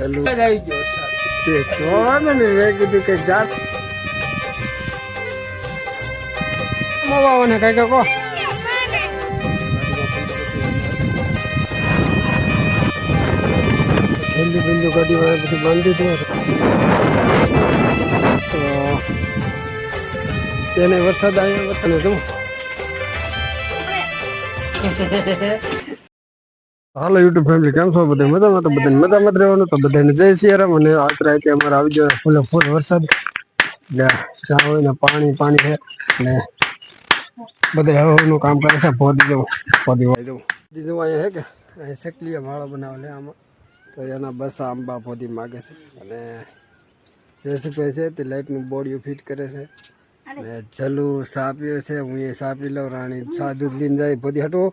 ચાલુ આવી ગયો તે જોવાનું ને મેં કીધું કે જાત મોવાને કઈ કહો છેલ્લી બિંદુ ગાડી બધું બાંધી દે તો તેને વરસાદ આવ્યો તને જો હાલો યુટ્યુબ ફેમિલી કેમ છો બધા મજામાં તો બધાને મજામાં રહેવાનું તો બધાને જય સિયારામ અને આજ રાતે અમારે આવી જાય ફૂલે ફૂલ વરસાદ એટલે જ્યાં હોય ને પાણી પાણી છે અને બધા હવાનું કામ કરે છે પોદી જવું અહીંયા હે કે અહીં શેકલીએ માળો બનાવે લે આમાં તો એના બસ આંબા પોદી માગે છે અને જેસીભાઈ છે તે લાઇટનું બોડીયું ફિટ કરે છે અને જલુ સા પીવે છે હું એ સા પી લઉં રાણી સા દૂધ લઈને જાય પોદી હટવો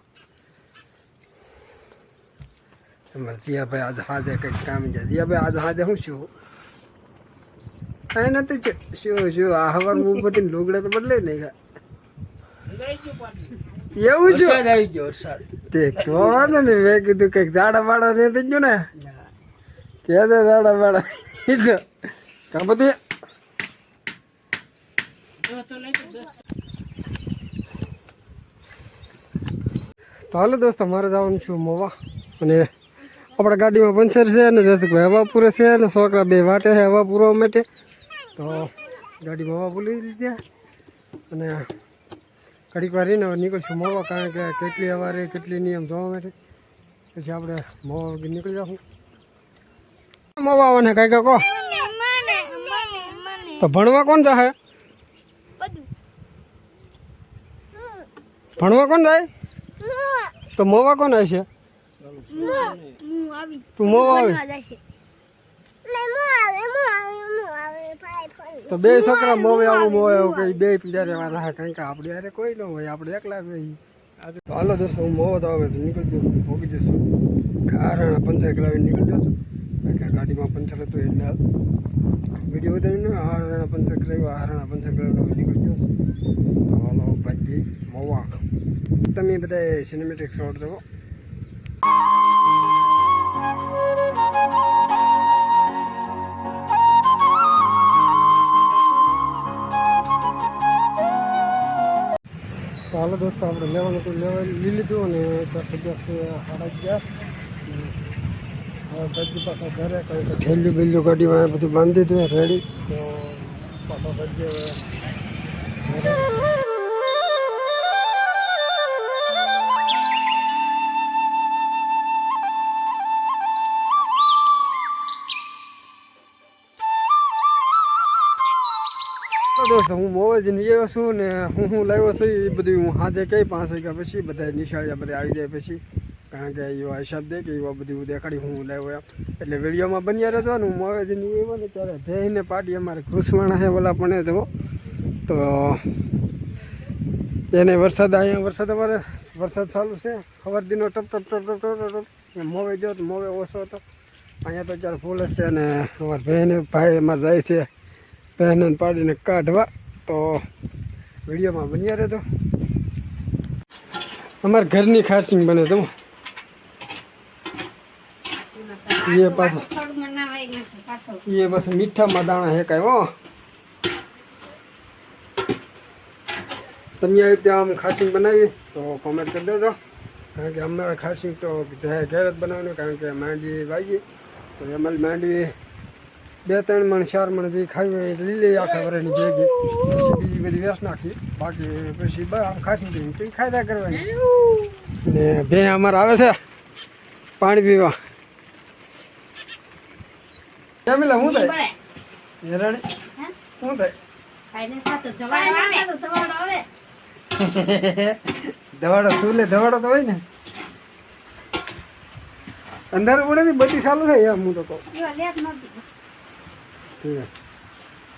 જીયાભાઈ આજે હાજે કંઈક કામ જાય જીયાભાઈ આજે હાજે શું શું કાંઈ નથી શું શું આ હવાર હું બધી લુગડા તો બદલાઈ નહીં એવું છે આવી ગયો વરસાદ તે વાંધો ને મેં કીધું કંઈક ઝાડા બાડા ને થઈ ગયું ને કે ઝાડા બાડા કીધું કા બધી તો હાલો દોસ્તો મારે જવાનું છું મોવા અને આપણા ગાડીમાં પંચર છે અને જસુભાઈ હવા પૂરે છે અને છોકરા બે વાટે છે હવા પૂરવા માટે તો ગાડીમાં હવા પૂરી લીધી અને ઘડીક વાર રહીને નીકળશું મોવા કારણ કે કેટલી હવા રહે કેટલી નિયમ જોવા માટે પછી આપણે મોવા વગર નીકળી જશું મોવા આવવાને કાંઈ કહો તો ભણવા કોણ જાય ભણવા કોણ જાય તો મોવા કોણ આવશે તું મોવા આવે તો બે છોકરા મોવે આવું કઈ બે પીડા રહેવાના હા કારણ કે આપણે યારે કોઈ ન હોય આપણે એકલા જ હોય તો હાલો દોસ્તો હું મોવો તો આવે તો નીકળી જશું ભોગી જશું હારાણા પંચર કરાવીને નીકળી જશું કારણ કે ગાડીમાં પંચર હતું એટલે વિડીયો ઉતારીને હારાણા પંચર કરાવ્યું હારાણા પંચર કરાવીને નીકળી જશું તો હાલો ભાઈ મોવા તમે બધા સિનેમેટિક શોટ જવો તો હાલો દોસ્તો આપણે લેવાનું હતું લઈ લીધું અને થઈ જશે 11:30 બધી પાછા ઘરે કંઈ ઠેલ્યું બેલ્યું ગાડીમાં બધું બાંધી દીધું રેડી તો પાછા બધી દોસ્તો હું મોવે જઈને આવ્યો છું ને હું લાવ્યો છું એ બધું હું હાજે કઈ 5 વાગ્યા પછી બધા નિશાળિયા બધા આવી જાય પછી કારણ કે એવા હિસાબ દે કે એવા બધું દેખાડી હું લાવ્યો એમ એટલે વિડીયોમાં બન્યા રહેતો ને હું મોવે જઈને આવ્યો ને ત્યારે ભેઈને પાડી અમારે ઘૂસવાણા છે ઓલા પણ જવો તો એને વરસાદ અહીંયા વરસાદ અમારે વરસાદ ચાલુ છે સવાર દિનો ટપ ટપ ટપ ટપ ટપ ટપ મોવે ગયો તો મોવે ઓછો હતો અહીંયા તો અત્યારે ફૂલ જ છે અને અમારા ભેઈને ભાઈ અમારે જાય છે પહેને પાડીને કાઢવા તો વિડીયોમાં બન્યા રહેતો અમારા ઘરની ખારસિંગ બને તો એ પાછું મીઠામાં દાણા હેકાય હો તમે આવી રીતે આમ ખારસિંગ બનાવી તો કોમેન્ટ કરી દેજો કારણ કે અમારે ખારસિંગ તો ઘેર જ બનાવવાનું કારણ કે માંડવી વાગી તો અમારી માંડવી 2-3 મણ 4 મણ જે ખાવી હોય એટલે લીલી આખા વરેની ભેગી બીજી બધી વેસ નાખી બાકી પછી આમ ખાસી દઈએ કંઈ ખાધા કરવાની ને બે અમારે આવે છે પાણી પીવા કેમેલા શું થાય હેરાણી શું થાય દવાડો સુલે દવાડો તો હોય ને અંધારું પડે ને બધી ચાલુ થાય એમ હું તો કહું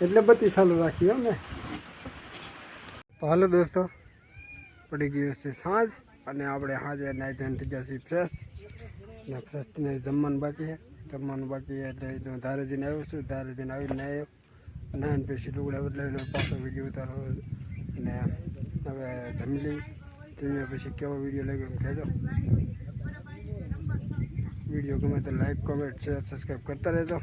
એટલે બધી ચાલુ રાખી એમ ને તો હાલો દોસ્તો પડી ગયું છે સાંજ અને આપણે સાંજે નાઈ ધોઈને થઈ જશે ફ્રેશ ને ફ્રેશ થઈને જમવાનું બાકી એટલે ધારેજીને આવ્યો છું ધારેજીને આવીને આવ્યો નાઈને પછી લુગડા બદલાવીને પાછો વિડીયો ઉતારો અને હવે જમી લઈ જમ્યા પછી કેવો વિડીયો લાગ્યો એમ કહેજો વિડીયો ગમે તો લાઈક કોમેન્ટ શેર સબસ્ક્રાઈબ કરતા રહેજો.